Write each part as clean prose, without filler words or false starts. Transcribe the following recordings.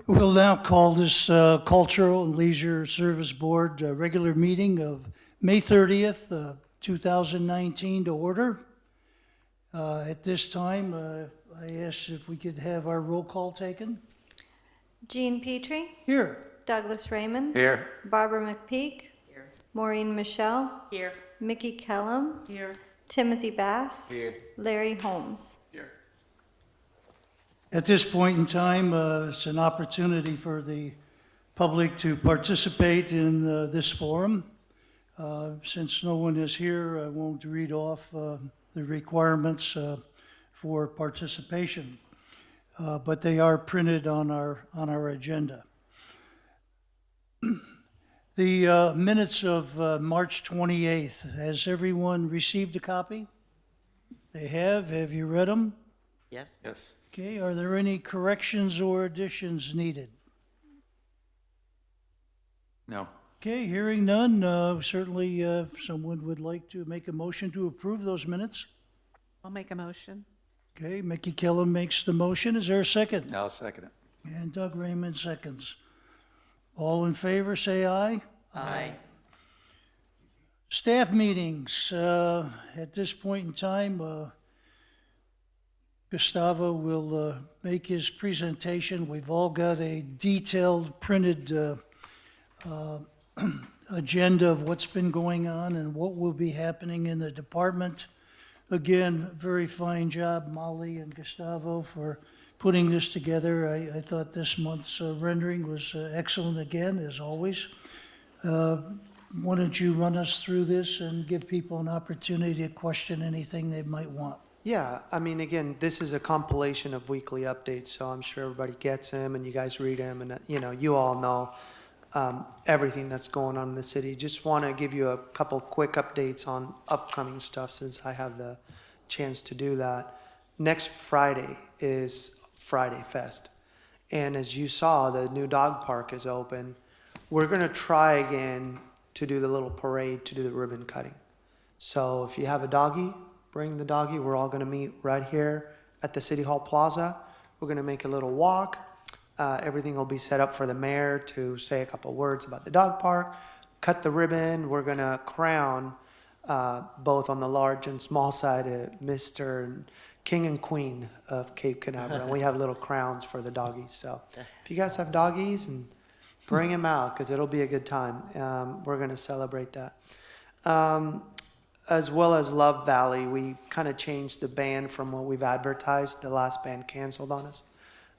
We'll now call this Cultural and Leisure Service Board regular meeting of May 30th, 2019 to order. At this time, I ask if we could have our roll call taken. Jean Petrie, Here. Douglas Raymond, Here. Barbara McPeak, Here. Maureen Michelle, Here. Mickey Kellum, Here. Timothy Bass, Here. Larry Holmes. Here. At this point in time, it's an opportunity for the public to participate in this forum. Since no one is here, I won't read off the requirements for participation, but they are printed on our agenda. The minutes of March 28th, has everyone received a copy? They have. Have you read them? Yes. Yes. Okay, are there any corrections or additions needed? No. Okay, hearing none, certainly if someone would like to make a motion to approve those minutes. I'll make a motion. Okay, Mickey Kellum makes the motion. Is there a second? I'll second it. And Doug Raymond seconds. All in favor, say aye. Aye. Staff meetings, at this point in time, Gustavo will make his presentation. We've all got a detailed printed agenda of what's been going on and what will be happening in the department. Again, very fine job, Molly and Gustavo, for putting this together. I thought this month's rendering was excellent again, as always. Why don't you run us through this and give people an opportunity to question anything they might want? Yeah, I mean, again, this is a compilation of weekly updates, so I'm sure everybody gets them and you guys read them, and you all know everything that's going on in the city. Just want to give you a couple quick updates on upcoming stuff since I have the chance to do that. Next Friday is Friday Fest, and as you saw, the new dog park is open. We're going to try again to do the little parade, to do the ribbon cutting. So if you have a doggy, bring the doggy. We're all going to meet right here at the City Hall Plaza. We're going to make a little walk. Everything will be set up for the mayor to say a couple words about the dog park, cut the ribbon. We're going to crown both on the large and small side Mr. King and Queen of Cape Canaveral. We have little crowns for the doggies. So if you guys have doggies, and bring them out because it'll be a good time. We're going to celebrate that. As well as Love Valley, we kind of changed the band from what we've advertised. The last band canceled on us.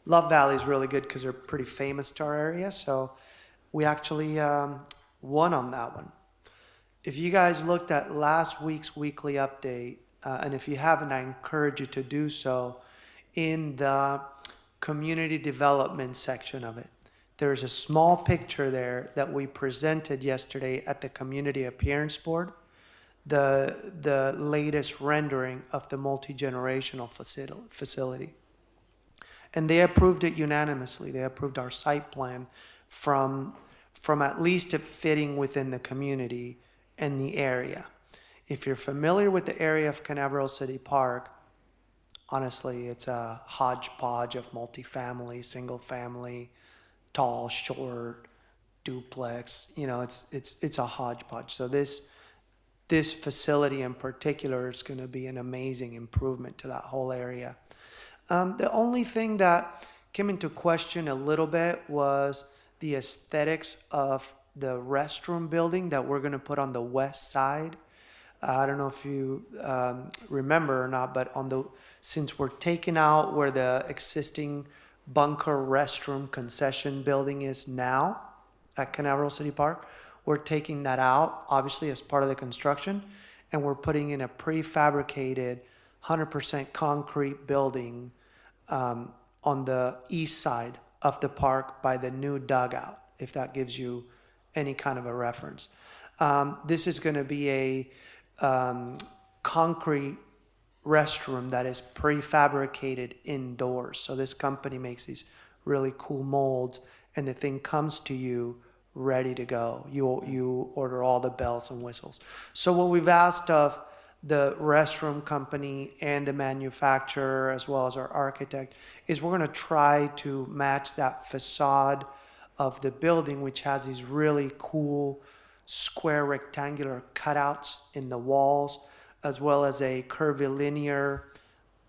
Love Valley is really good because they're pretty famous to our area, so we actually won on that one. If you guys looked at last week's weekly update, and if you haven't, I encourage you to do so in the community development section of it. There's a small picture there that we presented yesterday at the Community Appearance Board. The latest rendering of the multi-generational facility. And they approved it unanimously. They approved our site plan from at least it fitting within the community and the area. If you're familiar with the area of Canaveral City Park, honestly, it's a hodgepodge of multifamily, single family, tall, short, duplex. It's a hodgepodge. So this facility in particular is going to be an amazing improvement to that whole area. The only thing that came into question a little bit was the aesthetics of the restroom building that we're going to put on the west side. I don't know if you remember or not, but since we're taking out where the existing bunker restroom concession building is now at Canaveral City Park, we're taking that out, obviously, as part of the construction, and we're putting in a prefabricated 100% concrete building on the east side of the park by the new dugout, if that gives you any kind of a reference. This is going to be a concrete restroom that is prefabricated indoors. So this company makes these really cool molds, and the thing comes to you ready to go. You order all the bells and whistles. So what we've asked of the restroom company and the manufacturer, as well as our architect, is we're going to try to match that facade of the building, which has these really cool square rectangular cutouts in the walls, as well as a curvilinear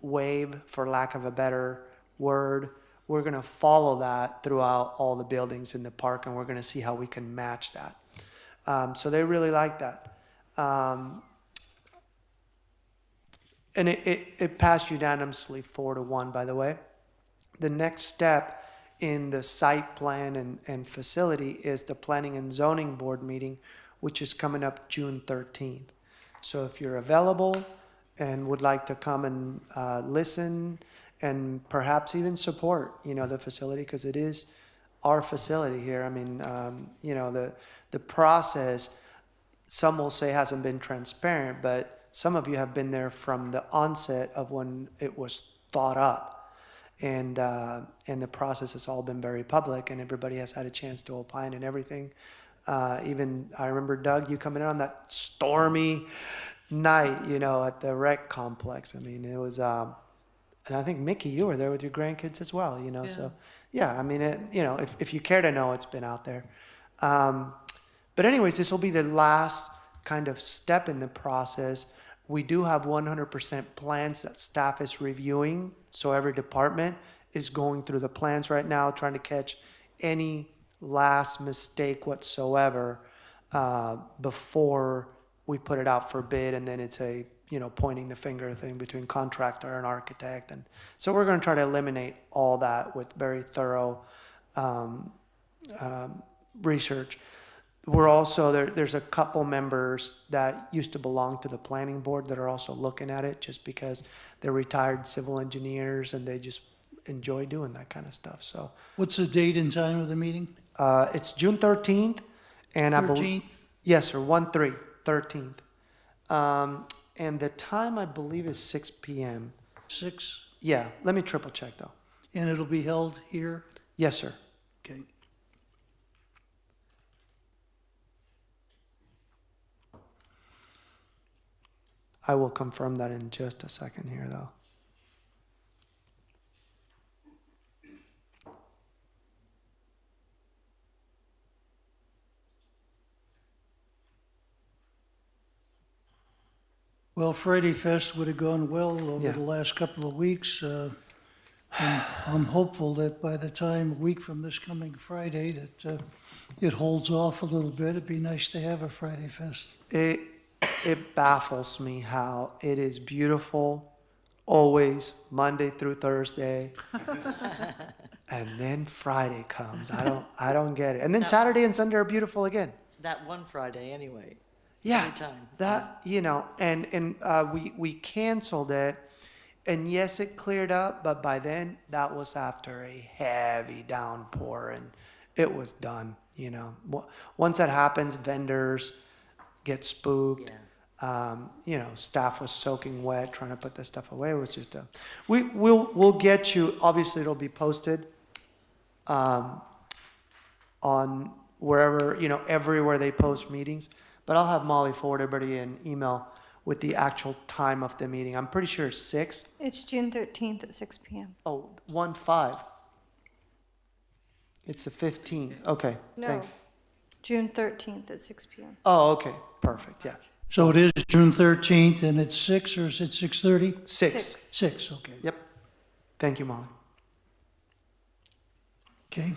wave, for lack of a better word. We're going to follow that throughout all the buildings in the park, and we're going to see how we can match that. So they really like that. And it passed unanimously 4-1, by the way. The next step in the site plan and facility is the Planning and Zoning Board meeting, which is coming up June 13th. So if you're available and would like to come and listen and perhaps even support, the facility, because it is our facility here. I mean, the process, some will say hasn't been transparent, but some of you have been there from the onset of when it was thought up. And the process has all been very public, and everybody has had a chance to opine and everything. Even I remember, Doug, you coming in on that stormy night, at the rec complex. I mean, it was, and I think Mickey, you were there with your grandkids as well, Yeah. So yeah, I mean, if you care to know, it's been out there. But anyways, this will be the last kind of step in the process. We do have 100% plans that staff is reviewing. So every department is going through the plans right now, trying to catch any last mistake whatsoever before we put it out for bid. And then it's a, pointing the finger thing between contractor and architect. And so we're going to try to eliminate all that with very thorough research. We're also, there's a couple members that used to belong to the planning board that are also looking at it, just because they're retired civil engineers and they just enjoy doing that kind of stuff. So What's the date and time of the meeting? it's June 13th, and I believe, 13th? yes, sir, 1/3, 13th. And the time, I believe, is 6 p.m. 6? Yeah, let me triple check though. And it'll be held here? Yes, sir. Okay. I will confirm that in just a second here though. Well, Friday Fest would have gone well over Yeah. the last couple of weeks. And I'm hopeful that by the time, a week from this coming Friday, that it holds off a little bit. It'd be nice to have a Friday Fest. It baffles me how it is beautiful always Monday through Thursday, and then Friday comes. I don't get it. And then Saturday and Sunday are beautiful again. That one Friday, anyway. Yeah, Every time. that and we canceled it, and yes, it cleared up, but by then that was after a heavy downpour, and it was done. Once that happens, vendors get spooked. Yeah. Staff was soaking wet trying to put this stuff away. It was just we'll get you. Obviously, it'll be posted on wherever, everywhere they post meetings. But I'll have Molly forward everybody an email with the actual time of the meeting. I'm pretty sure it's 6. It's June 13th at 6 p.m. Oh, 1/5. It's the 15th. Okay. No, thanks. June 13th at 6 p.m. Oh, okay. Perfect. Yeah. So it is June 13th, and it's 6, or is it 6:30? 6. 6, okay. Yep. Thank you, Molly. Okay.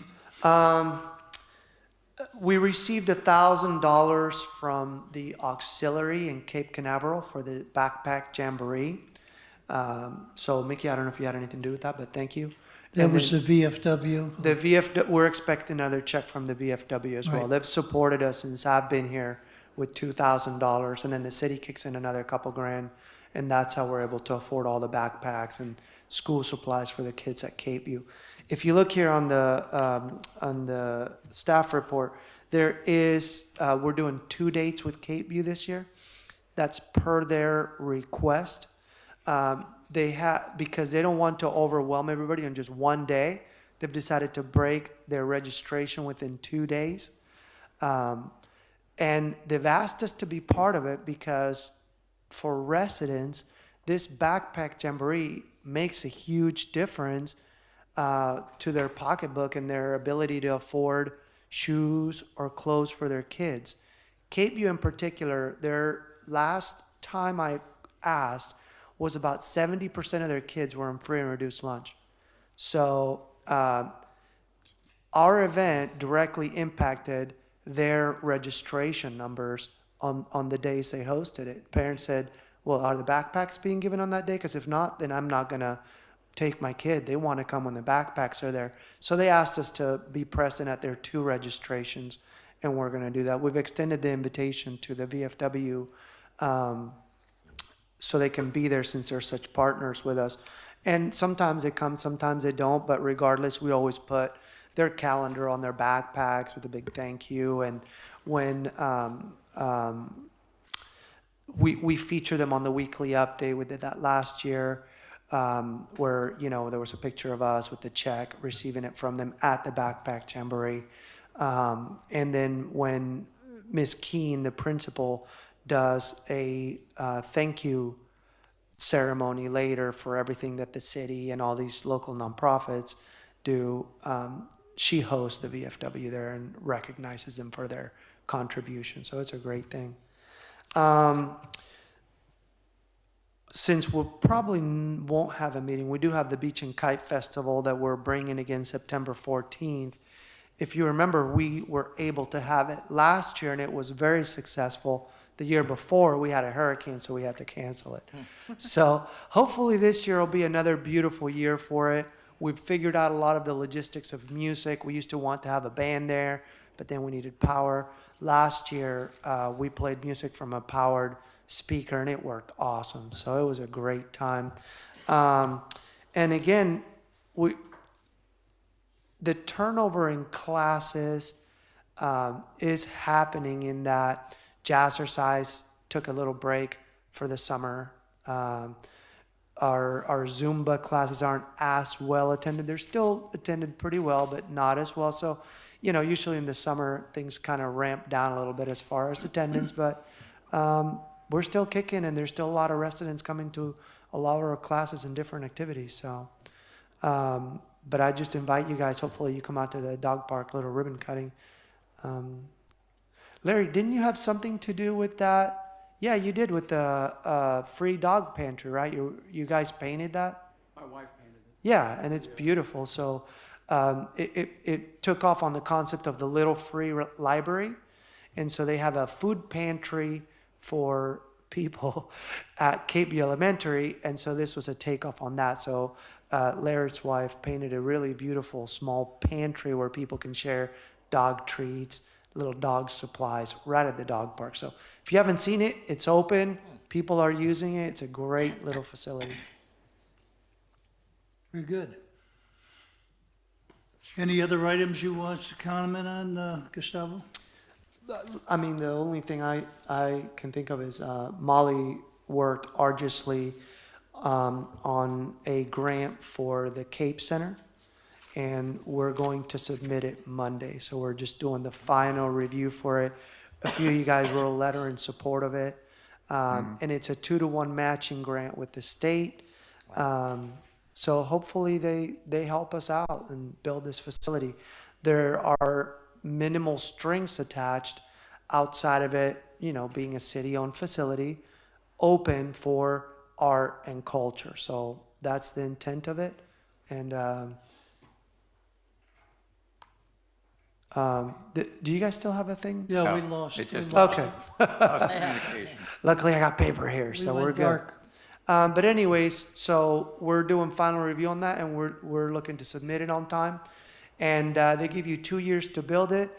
We received $1,000 from the auxiliary in Cape Canaveral for the backpack jamboree. So Mickey, I don't know if you had anything to do with that, but thank you. That And was then the VFW. the VFW. We're expecting another check from the VFW as well. Right. They've supported us since I've been here with $2,000, and then the city kicks in another couple grand, and that's how we're able to afford all the backpacks and school supplies for the kids at Cape View. If you look here on the staff report, there is we're doing 2 dates with Cape View this year. That's per their request. They have, because they don't want to overwhelm everybody on just one day. They've decided to break their registration within 2 days, and they've asked us to be part of it because for residents, this backpack jamboree makes a huge difference to their pocketbook and their ability to afford shoes or clothes for their kids. Cape View in particular, their last time I asked was about 70% of their kids were on free and reduced lunch. So our event directly impacted their registration numbers on the days they hosted it. Parents said, well, are the backpacks being given on that day? Because if not, then I'm not going to take my kid. They want to come when the backpacks are there. So they asked us to be present at their 2 registrations, and we're going to do that. We've extended the invitation to the VFW so they can be there since they're such partners with us. And sometimes they come, sometimes they don't, but regardless, we always put their calendar on their backpacks with a big thank you. And when we feature them on the weekly update, we did that last year, where, you know, there was a picture of us with the check, receiving it from them at the Backpack Jamboree. And then when Miss Keene, the principal, does a thank you ceremony later for everything that the city and all these local nonprofits do, she hosts the VFW there and recognizes them for their contribution. So it's a great thing. Since we probably won't have a meeting, we do have the Beach and Kite Festival that we're bringing again September 14th. If you remember, we were able to have it last year and it was very successful. The year before, we had a hurricane, so we had to cancel it. So hopefully this year will be another beautiful year for it. We've figured out a lot of the logistics of music. We used to want to have a band there, but then we needed power. Last year, we played music from a powered speaker, and it worked awesome. So it was a great time. And again, the turnover in classes is happening in that Jazzercise took a little break for the summer. Our Zumba classes aren't as well attended. They're still attended pretty well, but not as well. So, you know, usually in the summer, things kind of ramp down a little bit as far as attendance, but we're still kicking, and there's still a lot of residents coming to a lot of our classes and different activities. So, but I just invite you guys, hopefully you come out to the dog park, little ribbon cutting. Larry, didn't you have something to do with that? Yeah, you did, with the free dog pantry, right? You guys painted that? My wife painted it. Yeah, and it's beautiful. So it took off on the concept of the little free library. And so they have a food pantry for people at Cape View Elementary. And so this was a takeoff on that. So Larry's wife painted a really beautiful small pantry where people can share dog treats, little dog supplies right at the dog park. So if you haven't seen it, it's open. People are using it. It's a great little facility. Very good. Any other items you want to comment on, Gustavo? I mean, the only thing I can think of is Molly worked arduously on a grant for the Cape Center, and we're going to submit it Monday. So we're just doing the final review for it. A few of you guys wrote a letter in support of it, and it's a 2-to-1 matching grant with the state. So hopefully they help us out and build this facility. There are minimal strings attached outside of it, you know, being a city-owned facility, open for art and culture. So that's the intent of it. And do you guys still have a thing? Yeah, No, we lost. it just we lost Okay. Lost communication. Luckily, I got paper here, We so went we're good. dark. But anyways, so we're doing final review on that, and we're looking to submit it on time. And they give you 2 years to build it.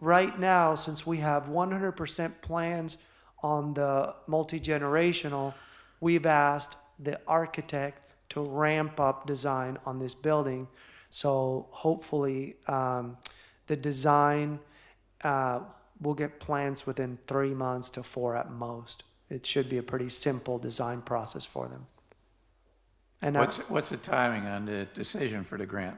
Right now, since we have 100% plans on the multi-generational, we've asked the architect to ramp up design on this building. So hopefully, the design, we'll get plans within 3 months to 4 at most. It should be a pretty simple design process for them. And What's the timing on the decision for the grant?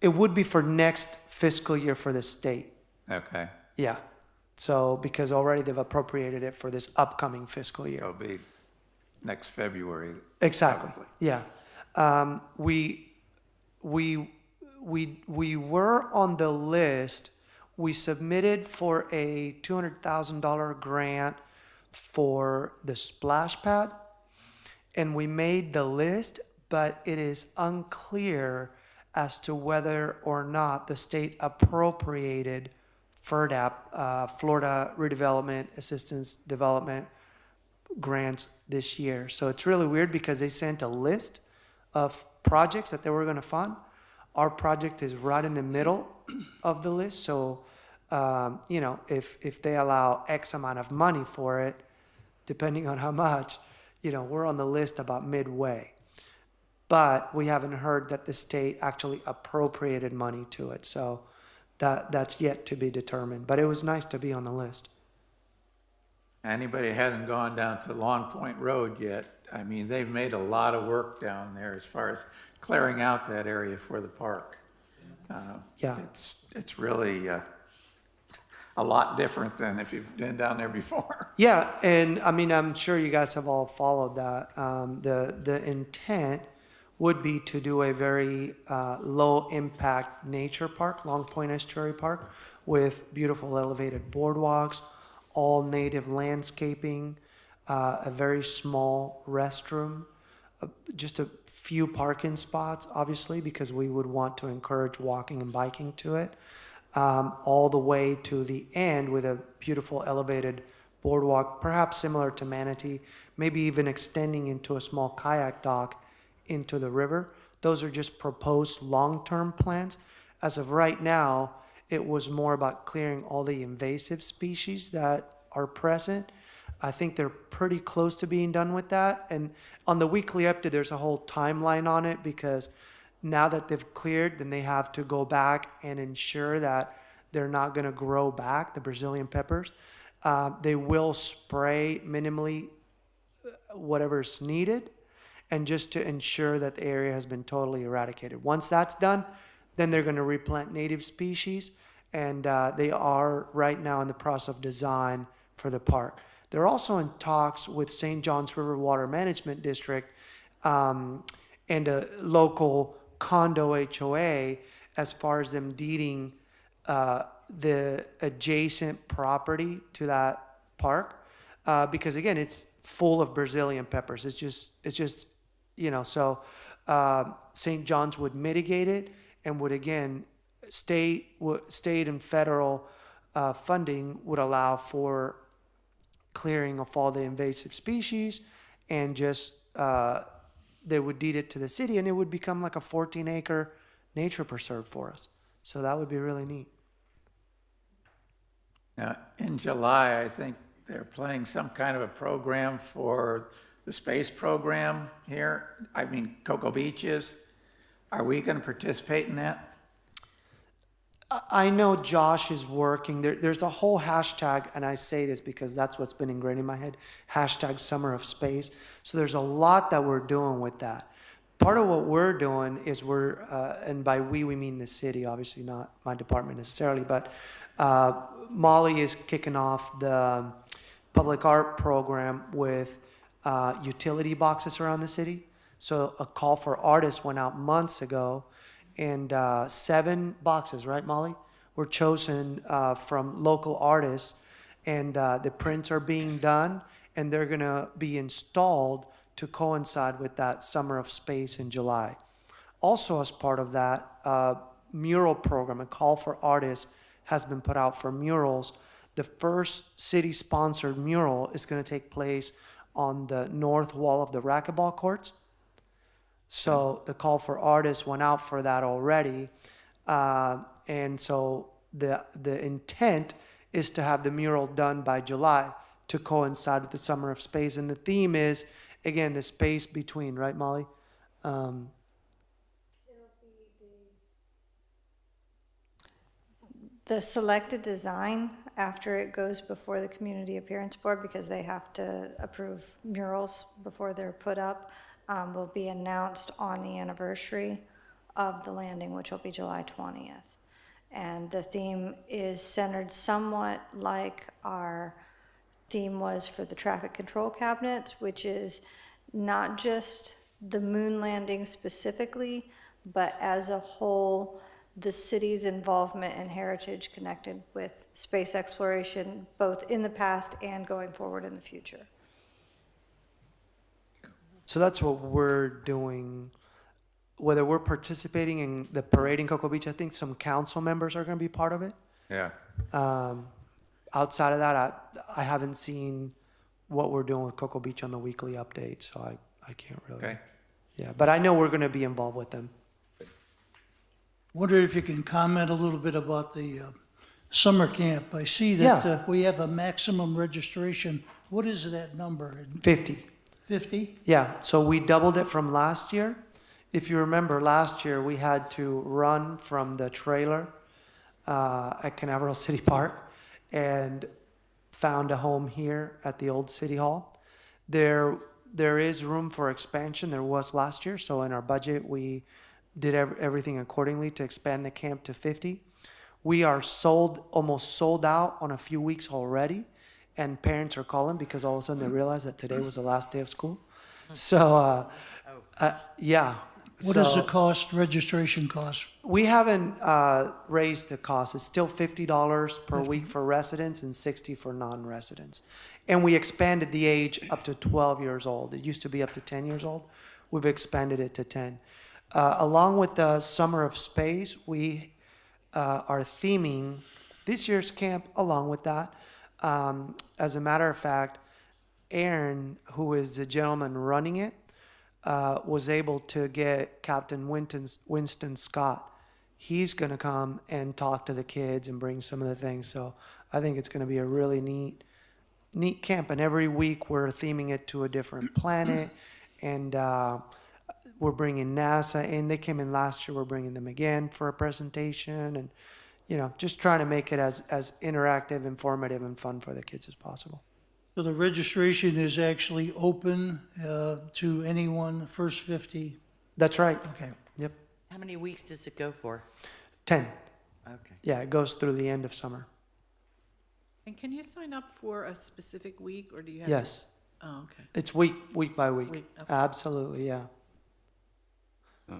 it would be for next fiscal year for the state. Okay. Yeah. So, because already they've appropriated it for this upcoming fiscal year. It'll be next February. Exactly. probably. Yeah. We were on the list. We submitted for a $200,000 grant for the splash pad, and we made the list, but it is unclear as to whether or not the state appropriated FRDAP, Florida Redevelopment Assistance Development grants this year. So it's really weird because they sent a list of projects that they were going to fund. Our project is right in the middle of the list. So, if they allow X amount of money for it, depending on how much, we're on the list about midway. But we haven't heard that the state actually appropriated money to it. So that's yet to be determined. But it was nice to be on the list. Anybody hasn't gone down to Long Point Road yet, I mean, they've made a lot of work down there as far as clearing out that area for the park. Yeah. It's really a lot different than if you've been down there before. Yeah, and I mean, I'm sure you guys have all followed that. The intent would be to do a very low impact nature park, Long Point Estuary Park, with beautiful elevated boardwalks, all native landscaping, a very small restroom, just a few parking spots, obviously, because we would want to encourage walking and biking to it, all the way to the end with a beautiful elevated boardwalk, perhaps similar to Manatee, maybe even extending into a small kayak dock into the river. Those are just proposed long-term plans. As of right now, it was more about clearing all the invasive species that are present. I think they're pretty close to being done with that. And on the weekly update, there's a whole timeline on it, because now that they've cleared, then they have to go back and ensure that they're not going to grow back, the Brazilian peppers. They will spray minimally whatever's needed, and just to ensure that the area has been totally eradicated. Once that's done, then they're going to replant native species, and they are right now in the process of design for the park. They're also in talks with St. John's River Water Management District and a local condo HOA as far as them deeding the adjacent property to that park, because again, it's full of Brazilian peppers. It's just so St. John's would mitigate it, and would again, state and federal funding would allow for clearing of all the invasive species, and just they would deed it to the city, and it would become like a 14-acre nature preserve for us. So that would be really neat. Now, in July, I think they're planning some kind of a program for the space program here. I mean, Cocoa Beach is. Are we going to participate in that? I know Josh is working. There's a whole hashtag, and I say this because that's what's been ingrained in my head, hashtag Summer of Space. So there's a lot that we're doing with that. Part of what we're doing is and by we mean the city, obviously not my department necessarily, but Molly is kicking off the public art program with utility boxes around the city. So a call for artists went out months ago, and 7 boxes, right, Molly, were chosen from local artists, and the prints are being done, and they're going to be installed to coincide with that Summer of Space in July. Also, as part of that mural program, a call for artists has been put out for murals. The first city-sponsored mural is going to take place on the north wall of the racquetball courts. So the call for artists went out for that already. And so the intent is to have the mural done by July to coincide with the Summer of Space. And the theme is, again, the space between, right, Molly? The selected design, after it goes before the Community Appearance Board, because they have to approve murals before they're put up, will be announced on the anniversary of the landing, which will be July 20th. And the theme is centered somewhat like our theme was for the traffic control cabinets, which is not just the moon landing specifically, but as a whole, the city's involvement and heritage connected with space exploration, both in the past and going forward in the future. So that's what we're doing. Whether we're participating in the parade in Cocoa Beach, I think some council members are going to be part of it. Yeah. Outside of that, I haven't seen what we're doing with Cocoa Beach on the weekly update, so I can't really. Okay. Yeah, but I know we're going to be involved with them. Wonder if you can comment a little bit about the summer camp. I see that Yeah. we have a maximum registration. What is that number? 50. 50? Yeah, so we doubled it from last year. If you remember, last year we had to run from the trailer at Canaveral City Park and found a home here at the old City Hall. There is room for expansion. There was last year, so in our budget we did everything accordingly to expand the camp to 50. We are almost sold out on a few weeks already, and parents are calling because all of a sudden they realize that today was the last day of school. So, yeah. What is the So cost, registration cost? we haven't raised the cost. It's still $50 per week for residents and $60 for non-residents. And we expanded the age up to 12 years old. It used to be up to 10 years old. We've expanded it to 10. Along with the Summer of Space, we are theming this year's camp along with that. As a matter of fact, Aaron, who is the gentleman running it, was able to get Captain Winston Scott. He's going to come and talk to the kids and bring some of the things. So I think it's going to be a really neat camp. And every week we're theming it to a different planet. And we're bringing NASA in. They came in last year. We're bringing them again for a presentation. And, just trying to make it as interactive, informative, and fun for the kids as possible. So the registration is actually open to anyone, first 50? That's right. Okay. Yep. How many weeks does it go for? 10. Okay. Yeah, it goes through the end of summer. And can you sign up for a specific week, or do you have? Yes. Oh, okay. It's week by week. Okay. Absolutely, yeah.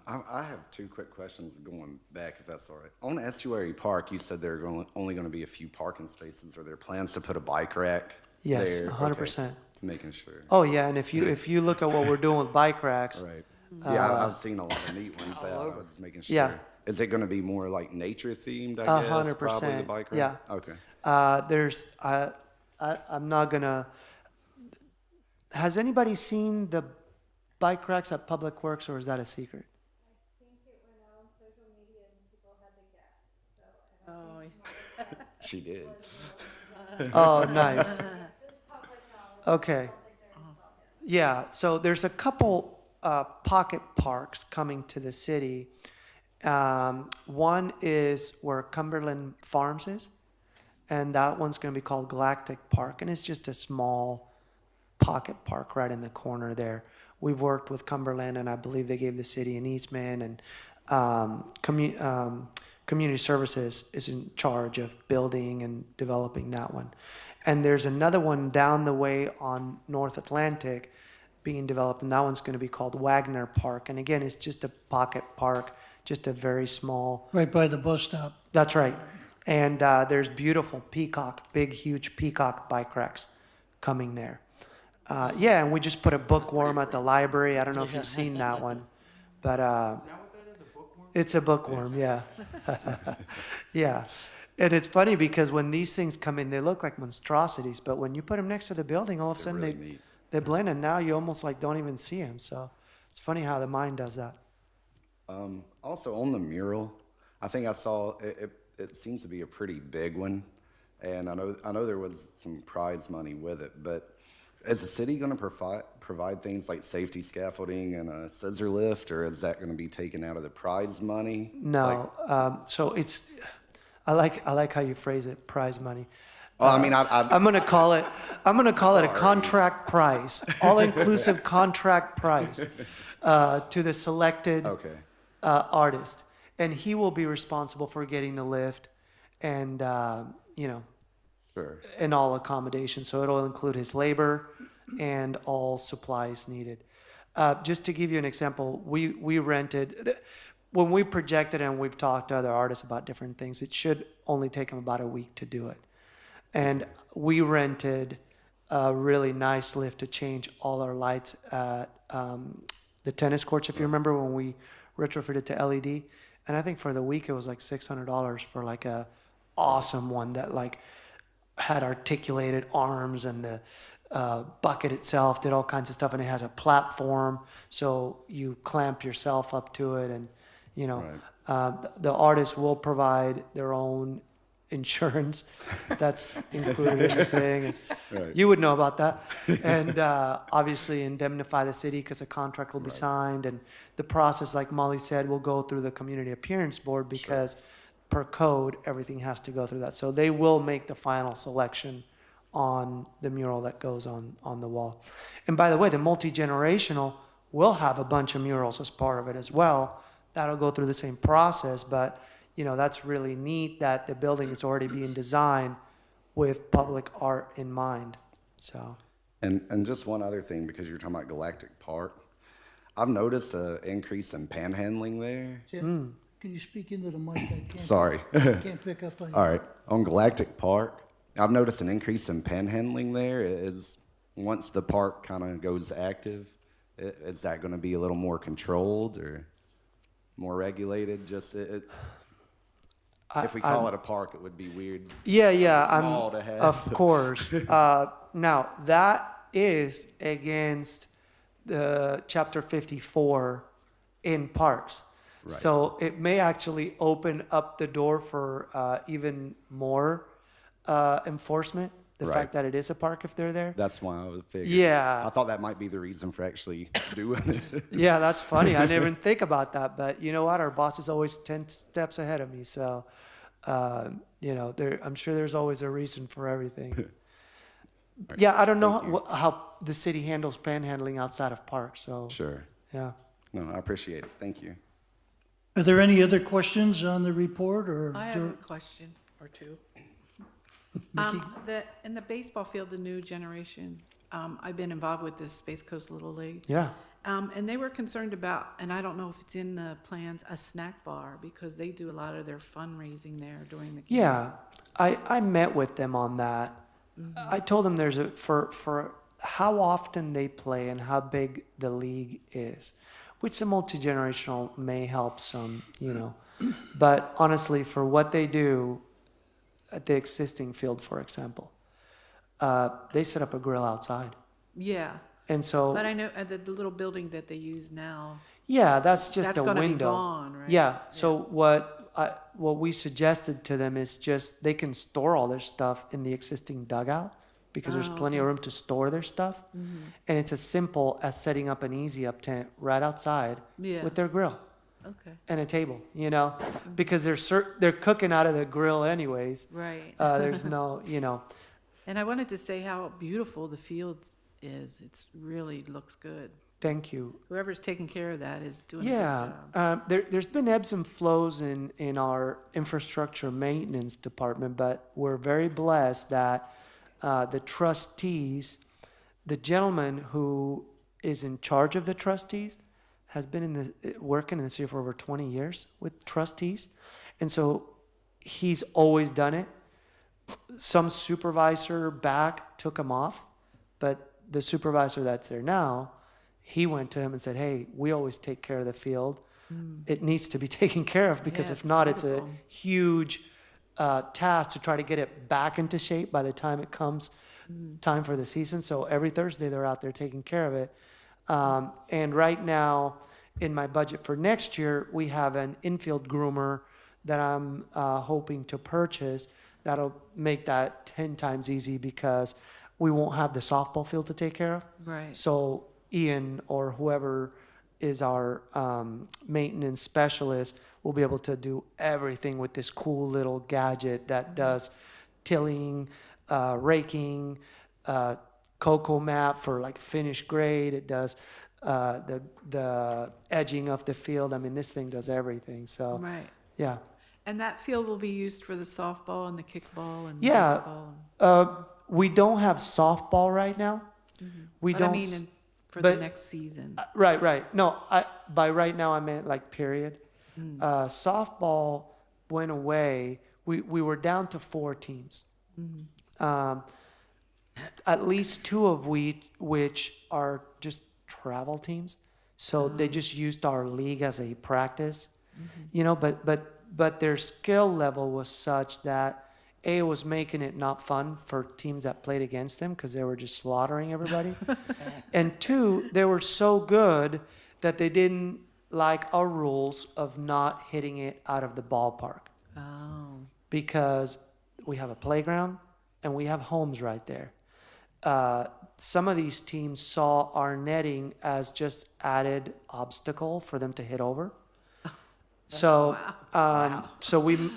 I have two quick questions going back, if that's all right. On Estuary Park, you said there are only going to be a few parking spaces. Are there plans to put a bike rack Yes, there? 100%. Okay. Making sure. Oh yeah, and if you look at what we're doing with bike racks, Right. Yeah, I've seen a lot of neat ones out. I was making sure. Yeah. Is it going to be more like nature themed, I guess? 100%, Probably the bike rack? yeah. Okay. I'm not gonna. Has anybody seen the bike racks at Public Works, or is that a secret? Oh, She did. Oh, nice. Okay. Yeah, so there's a couple pocket parks coming to the city. One is where Cumberland Farms is, and that one's going to be called Galactic Park, and it's just a small pocket park right in the corner there. We've worked with Cumberland, and I believe they gave the city an easement, and Community Services is in charge of building and developing that one. And there's another one down the way on North Atlantic being developed, and that one's going to be called Wagner Park. And again, it's just a pocket park, just a very small. Right by the bus stop. That's right. And there's beautiful big, huge peacock bike racks coming there. Yeah, and we just put a bookworm at the library. I don't know if you've seen that one, but it's a bookworm, yeah. Yeah. And it's funny because when these things come in, they look like monstrosities, but when you put them next to the building, all of a sudden really neat. they blend, and now you almost like don't even see them. So it's funny how the mind does that. Also on the mural, I think I saw it seems to be a pretty big one, and I know there was some prize money with it, but is the city going to provide things like safety scaffolding and a scissor lift, or is that going to be taken out of the prize money? No, so it's I like how you phrase it, prize money. Well, I mean, I'm gonna call it a contract price, all-inclusive contract price to the selected Okay. artist. and he will be responsible for getting the lift and, Sure. and all accommodations. So it'll include his labor and all supplies needed. Just to give you an example, we rented, when we projected and we've talked to other artists about different things, it should only take them about a week to do it. And we rented a really nice lift to change all our lights at the tennis courts, if you remember when we retrofitted to LED. And I think for the week it was like $600 for like a awesome one that like had articulated arms, and the bucket itself did all kinds of stuff, and it has a platform so you clamp yourself up to it, and the artist will provide their own insurance that's included in the thing. Right. You would know about that. And obviously indemnify the city because a contract will be signed. And the process, like Molly said, will go through the Community Appearance Board because per code, everything has to go through that. So they will make the final selection on the mural that goes on the wall. And by the way, the multi-generational will have a bunch of murals as part of it as well. That'll go through the same process, but that's really neat that the building is already being designed with public art in mind. So, And just one other thing, because you're talking about Galactic Park, I've noticed an increase in panhandling there. Can you speak into the mic? I can't. Sorry. Can't pick up on you. All right. On Galactic Park, I've noticed an increase in panhandling there. Is once the park kind of goes active, is that going to be a little more controlled or more regulated? Just if we call it a park, it would be weird. yeah, Small to have. of course. Now that is against the Chapter 54 in parks. Right. So it may actually open up the door for even more enforcement. The Right. fact that it is a park, if they're there. That's why I would figure. Yeah. I thought that might be the reason for actually doing it. Yeah, that's funny. I didn't even think about that, but you know what? Our boss is always 10 steps ahead of me. So, I'm sure there's always a reason for everything. Yeah, I don't know how the city handles panhandling outside of parks. So, Sure. yeah. No, I appreciate it. Thank you. Are there any other questions on the report, or? I have a question or two. In the baseball field, the new generation, I've been involved with this Space Coast Little League. Yeah. And they were concerned about, and I don't know if it's in the plans, a snack bar, because they do a lot of their fundraising there during the game. Yeah, I met with them on that. I told them there's for how often they play and how big the league is, which the multi-generational may help some, but honestly, for what they do at the existing field, for example, they set up a grill outside. Yeah, And so, but I know the little building that they use now, yeah, that's just that's a gonna be window. gone, right? Yeah. So what we suggested to them is just they can store all their stuff in the existing dugout because there's plenty of room to store their stuff, and it's as simple as setting up an easy up tent right outside Yeah. with their grill Okay, and a table. Because they're cooking out of the grill anyways. right. There's no, And I wanted to say how beautiful the field is. It's really looks good. Thank you. Whoever's taking care of that is doing a Yeah, good job. there's been ebbs and flows in our infrastructure maintenance department, but we're very blessed that the trustees, the gentleman who is in charge of the trustees, has been working in the city for over 20 years with trustees, and so he's always done it. Some supervisor back took him off, but the supervisor that's there now, he went to him and said, "Hey, we always take care of the field. It needs to be taken care of because Yeah, if it's not, it's a beautiful. huge task to try to get it back into shape by the time it comes time for the season." So every Thursday they're out there taking care of it. And right now, in my budget for next year, we have an infield groomer that I'm hoping to purchase. That'll make that 10 times easy because we won't have the softball field to take care of. Right. So Ian or whoever is our maintenance specialist will be able to do everything with this cool little gadget that does tilling, raking, cocoa map for like finished grade. It does the edging of the field. I mean, this thing does everything. So Right. yeah. And that field will be used for the softball and the kickball and Yeah, baseball. And, we don't have softball right now. We but don't. I mean, for the but- next season. Right. No, by right now I meant like period. Softball went away. We were down to 4 teams. At least 2 of which are just travel teams. So they just used our league as a practice, you know. But their skill level was such that it was making it not fun for teams that played against them because they were just slaughtering everybody. And 2, they were so good that they didn't like our rules of not hitting it out of the ballpark Oh. because we have a playground and we have homes right there. Some of these teams saw our netting as just added obstacle for them to hit over. So, so we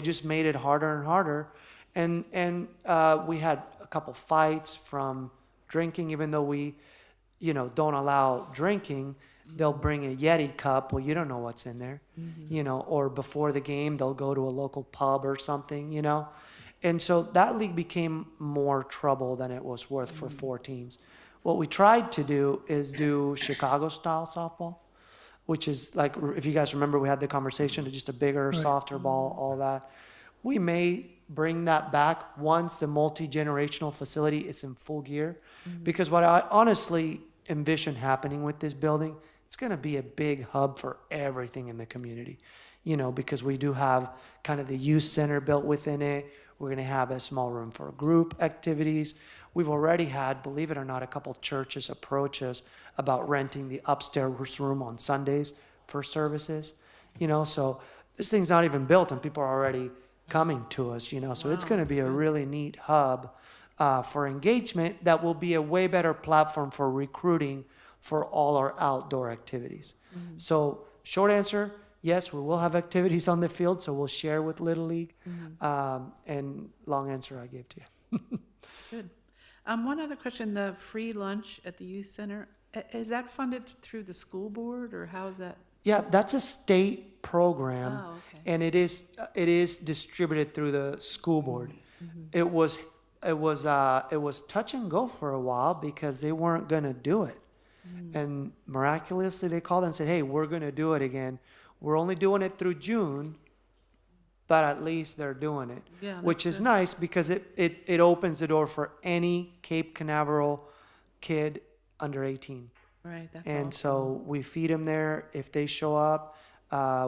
just made it harder and harder, and we had a couple fights from drinking. Even though we, don't allow drinking, they'll bring a Yeti cup. Well, you don't know what's in there, or before the game they'll go to a local pub or something, and so that league became more trouble than it was worth for 4 teams. What we tried to do is do Chicago style softball, which is like, if you guys remember, we had the conversation, just a bigger, softer ball, all that. We may bring that back once the multi-generational facility is in full gear, because what I honestly envision happening with this building, it's going to be a big hub for everything in the community, because we do have kind of the youth center built within it. We're going to have a small room for group activities. We've already had, believe it or not, a couple churches approach us about renting the upstairs room on Sundays for services, so this thing's not even built and people are already coming to us, so it's going to be a really neat hub for engagement that will be a way better platform for recruiting for all our outdoor activities. So short answer, yes, we will have activities on the field, so we'll share with Little League, and long answer I gave to you. Good. One other question, the free lunch at the youth center, is that funded through the school board, or how is that? Yeah, that's a state program, Oh, okay. and it is distributed through the school board. It was touch and go for a while because they weren't going to do it, and miraculously they called and said, "Hey, we're going to do it again. We're only doing it through June, but at least they're doing it," Yeah, which that's is good. nice because it opens the door for any Cape Canaveral kid under 18. Right, that's And awesome. so we feed them there. If they show up,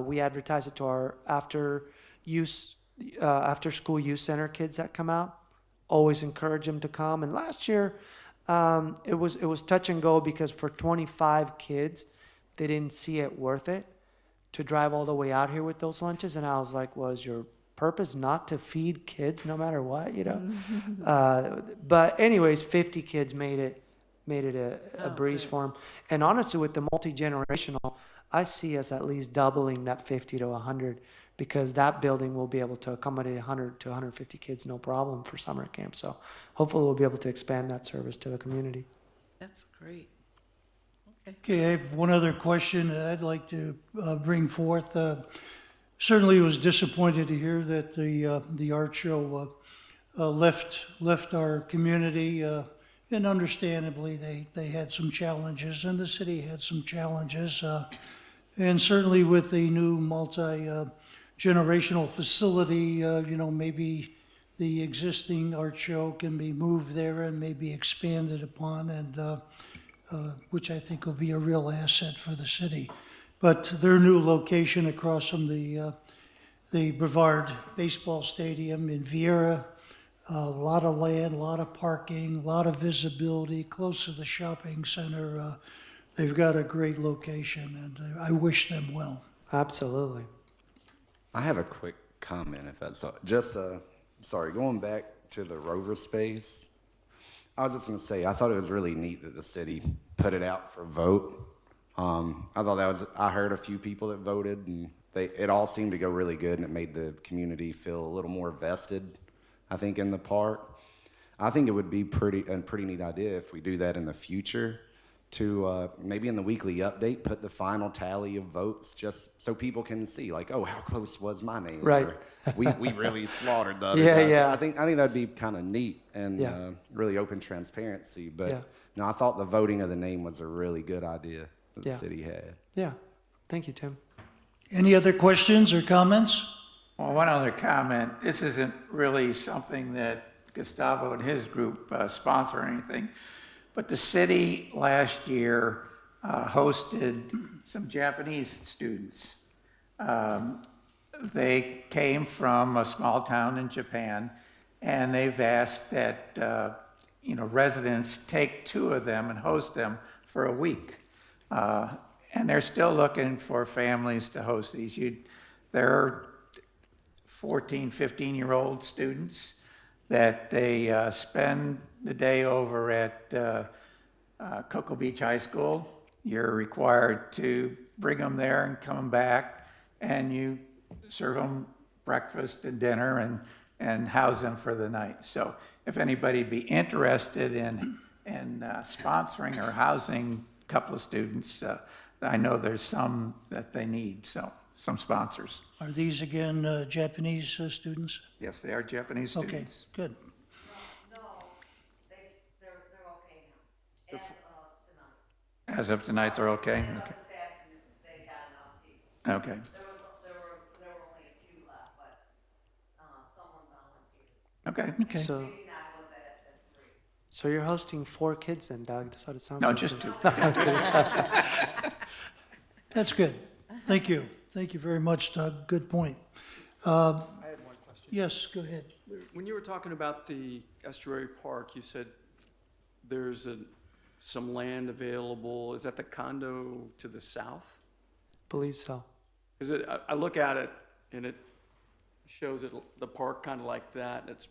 we advertise it to our after school youth center kids that come out. Always encourage them to come. And last year, it was touch and go because for 25 kids, they didn't see it worth it to drive all the way out here with those lunches. And I was like, was your purpose not to feed kids no matter what, But anyways, 50 kids made it a breeze good. for them. And honestly, with the multi-generational, I see us at least doubling that 50 to 100 because that building will be able to accommodate 100 to 150 kids no problem for summer camp. So hopefully we'll be able to expand that service to the community. That's great. Okay, I have one other question that I'd like to bring forth. Certainly was disappointed to hear that the art show left our community, and understandably they had some challenges, and the city had some challenges, and certainly with the new multi-generational facility, maybe the existing art show can be moved there and maybe expanded upon, and which I think will be a real asset for the city. But their new location across from the Brevard Baseball Stadium in Viera, a lot of land, a lot of parking, a lot of visibility, close to the shopping center. They've got a great location, and I wish them well. Absolutely. I have a quick comment, if that's all. Just, sorry, going back to the Rover space, I was just going to say, I thought it was really neat that the city put it out for vote. I thought I heard a few people that voted, and it all seemed to go really good, and it made the community feel a little more vested, I think, in the park. I think it would be a pretty neat idea if we do that in the future, to maybe in the weekly update put the final tally of votes, just so people can see, like, oh, how close was my name? Right. Or, we really slaughtered the other Yeah, guy. So yeah. I think that'd be kind of neat and Yeah. really open transparency. But Yeah. no, I thought the voting of the name was a really good idea that Yeah. the city had. Yeah. Thank you, Tim. Any other questions or comments? Well, one other comment. This isn't really something that Gustavo and his group sponsor or anything, but the city last year hosted some Japanese students. They came from a small town in Japan, and they've asked that residents take 2 of them and host them for a week. And they're still looking for families to host these. They're 14, 15-year-old students that they spend the day over at Cocoa Beach High School. You're required to bring them there and come back, and you serve them breakfast and dinner and house them for the night. So if anybody'd be interested in sponsoring or housing a couple of students, I know there's some that they need, so some sponsors. Are these again Japanese students? Yes, they are Japanese Okay, students. good. No, they're okay now, tonight. As of tonight, they're okay? As of this afternoon, they got enough people. Okay. Okay. There were only a few left, but, someone volunteered. Okay. Okay. So, Maybe not was at 3. so you're hosting 4 kids then, Doug? That's what it sounds No, like. just 2. That's good. Thank you. Thank you very much, Doug. Good point. I had one question. Yes, go ahead. When you were talking about the estuary park, you said there's some land available. Is that the condo to the south? Believe so. Because I look at it and it shows it, the park kind of like that. And it's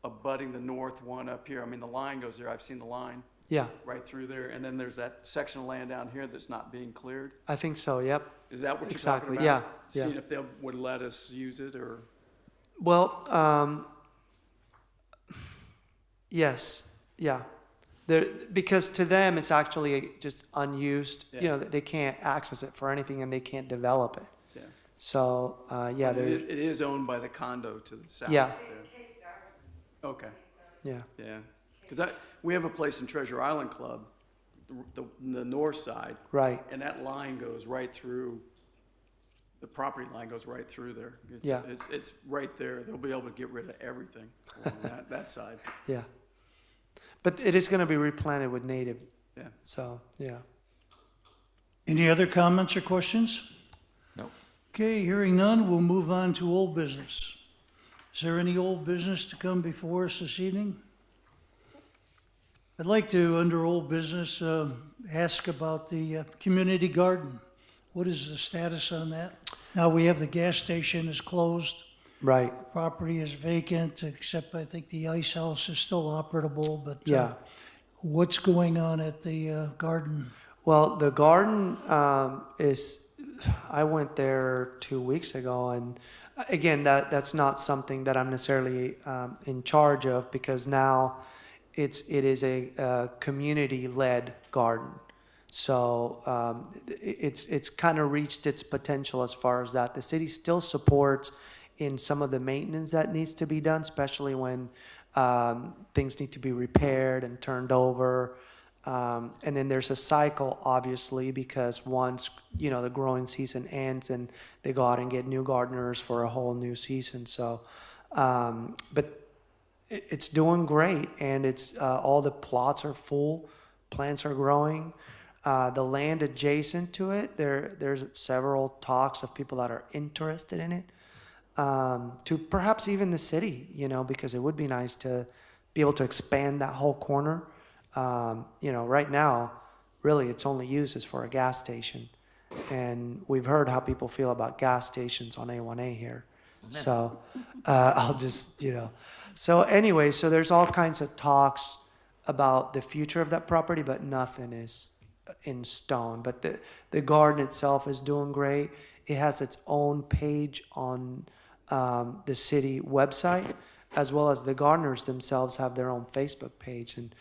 abutting the north one up here. I mean, the line goes there. I've seen the line Yeah, right through there. And then there's that section of land down here that's not being cleared. I think so. Yep. Is that what Exactly, you're talking about? yeah, yeah. Seeing if they would let us use it or? Well, yes, yeah. Because to them, it's actually just unused. Yeah. You know, they can't access it for anything, and they can't develop it. Yeah. So, yeah, they're, It is owned by the condo to the south. yeah, there. Okay. yeah, Yeah, because we have a place in Treasure Island Club, the north side, right. and that line goes right through, the property line goes right through there. Yeah. It's right there. They'll be able to get rid of everything along that side. Yeah. But it is going to be replanted with native. Yeah. So, yeah. Any other comments or questions? No. Okay, hearing none, we'll move on to old business. Is there any old business to come before us this evening? I'd like to, under old business, ask about the community garden. What is the status on that? Now, we have the gas station is closed, Right. property is vacant, except I think the ice house is still operable, but Yeah. what's going on at the garden? Well, the garden I went there 2 weeks ago, and again, that's not something that I'm necessarily in charge of, because now it is a community-led garden. So it's kind of reached its potential as far as that. The city still supports in some of the maintenance that needs to be done, especially when things need to be repaired and turned over. And then there's a cycle, obviously, because once, the growing season ends and they go out and get new gardeners for a whole new season. So, but it's doing great, and it's all the plots are full, plants are growing. The land adjacent to it, there's several talks of people that are interested in it, to perhaps even the city, because it would be nice to be able to expand that whole corner. Right now, really, it's only used as for a gas station. And we've heard how people feel about gas stations on A1A here. So I'll just, So anyway, so there's all kinds of talks about the future of that property, but nothing is in stone. But the garden itself is doing great. It has its own page on the city website, as well as the gardeners themselves have their own Facebook page. And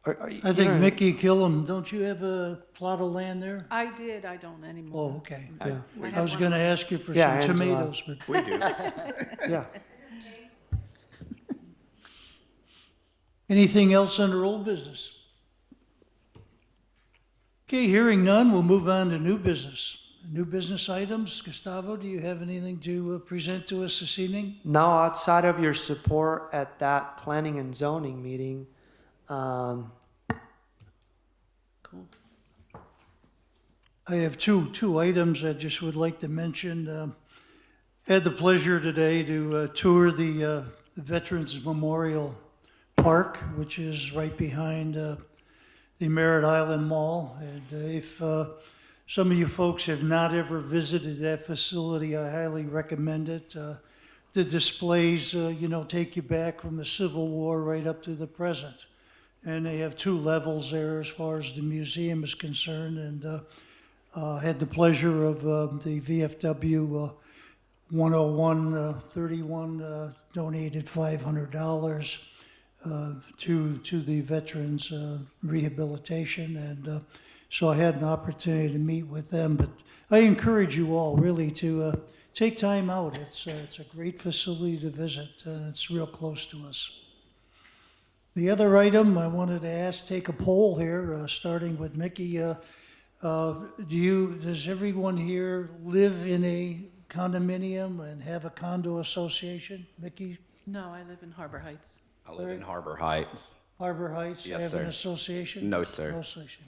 I think Mickey Killam, don't you have a plot of land there? I did, I don't anymore. Oh, okay. Yeah. I was gonna ask you for Yeah, some Angela. tomatoes, but We do. Yeah. anything else under old business? Okay, hearing none, we'll move on to new business. New business items. Gustavo, do you have anything to present to us this evening? Now, outside of your support at that planning and zoning meeting, Cool. I have two items I just would like to mention. Had the pleasure today to tour the Veterans Memorial Park, which is right behind the Merritt Island Mall. And if some of you folks have not ever visited that facility, I highly recommend it. The displays, take you back from the Civil War right up to the present. And they have 2 levels there as far as the museum is concerned. And had the pleasure of the VFW 10131 donated $500 to the veterans rehabilitation. And so I had an opportunity to meet with them. But I encourage you all really to take time out. It's a great facility to visit. It's real close to us. The other item I wanted to take a poll here, starting with Mickey. Does everyone here live in a condominium and have a condo association? Mickey, No, I live in Harbor Heights. I live in Harbor Heights. Harbor Heights, Yes, have an sir. association? No, sir. No association.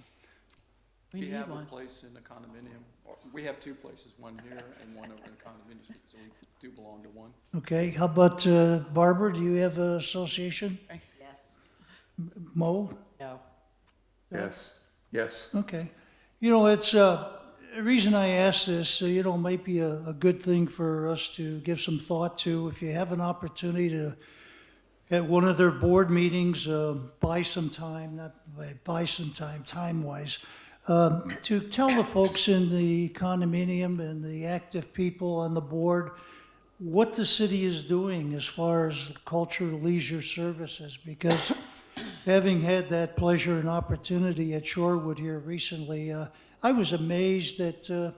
We We need have a one. place in the condominium. We have 2 places, one here and one over in the condominium, so we do belong to one. Okay, how about Barbara, do you have an association? Yes. Mo? No. Yes, yes. Okay. It's, the reason I ask this, might be a good thing for us to give some thought to. If you have an opportunity to, at one of their board meetings, buy some time, time-wise, to tell the folks in the condominium and the active people on the board what the city is doing as far as culture, leisure services, because having had that pleasure and opportunity at Shorewood here recently, I was amazed that,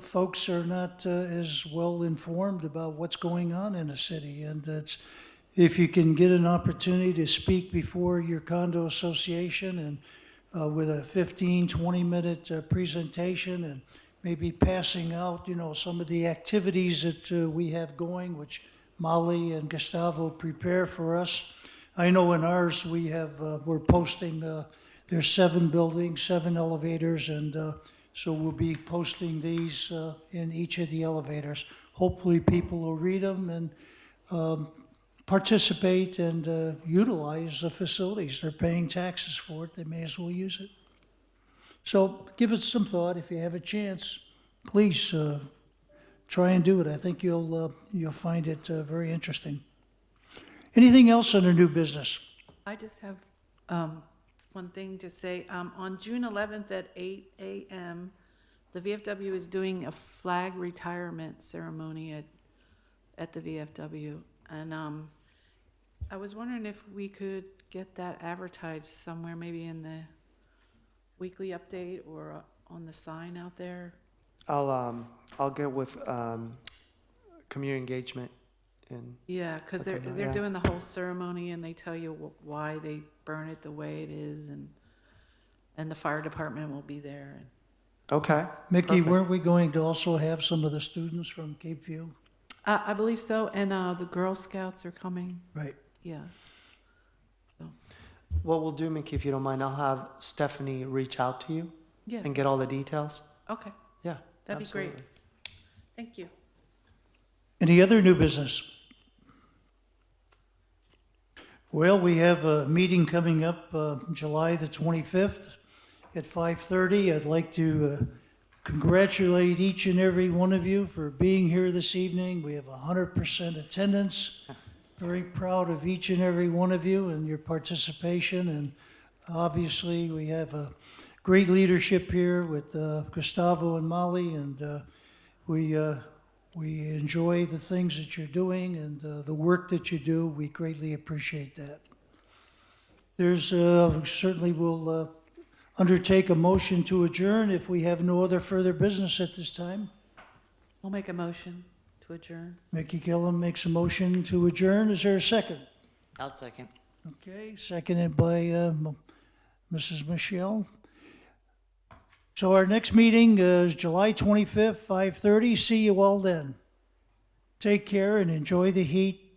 folks are not as well informed about what's going on in the city. And if you can get an opportunity to speak before your condo association and with a 15, 20-minute presentation and maybe passing out, some of the activities that we have going, which Molly and Gustavo prepare for us. I know in ours we're posting, there's 7 buildings, 7 elevators, and so we'll be posting these in each of the elevators. Hopefully people will read them and participate and utilize the facilities. They're paying taxes for it, they may as well use it. So give it some thought. If you have a chance, please try and do it. I think you'll find it very interesting. Anything else under new business? I just have one thing to say. On June 11th at 8 a.m., the VFW is doing a flag retirement ceremony at the VFW. And I was wondering if we could get that advertised somewhere, maybe in the weekly update or on the sign out there. I'll get with community engagement and Yeah, because Okay, they're yeah. doing the whole ceremony and they tell you why they burn it the way it is, and the fire department will be there. And okay. Mickey, Perfect. weren't we going to also have some of the students from Cape View? I believe so, and the Girl Scouts are coming. Right. Yeah. So What we'll do, Mickey, if you don't mind, I'll have Stephanie reach out to you yes. and get all the details. Okay, Yeah, that'd be absolutely. great. Thank you. Any other new business? Well, we have a meeting coming up July the 25th at 5:30. I'd like to congratulate each and every one of you for being here this evening. We have 100% attendance. Very proud of each and every one of you and your participation. And obviously, we have a great leadership here with Gustavo and Molly, and we enjoy the things that you're doing and the work that you do. We greatly appreciate that. There's, certainly will undertake a motion to adjourn if we have no other further business at this time. We'll make a motion to adjourn. Mickey Gillum makes a motion to adjourn. Is there a second? I'll second. Okay, seconded by Mrs. Michelle. So our next meeting is July 25th, 5:30. See you all then. Take care and enjoy the heat.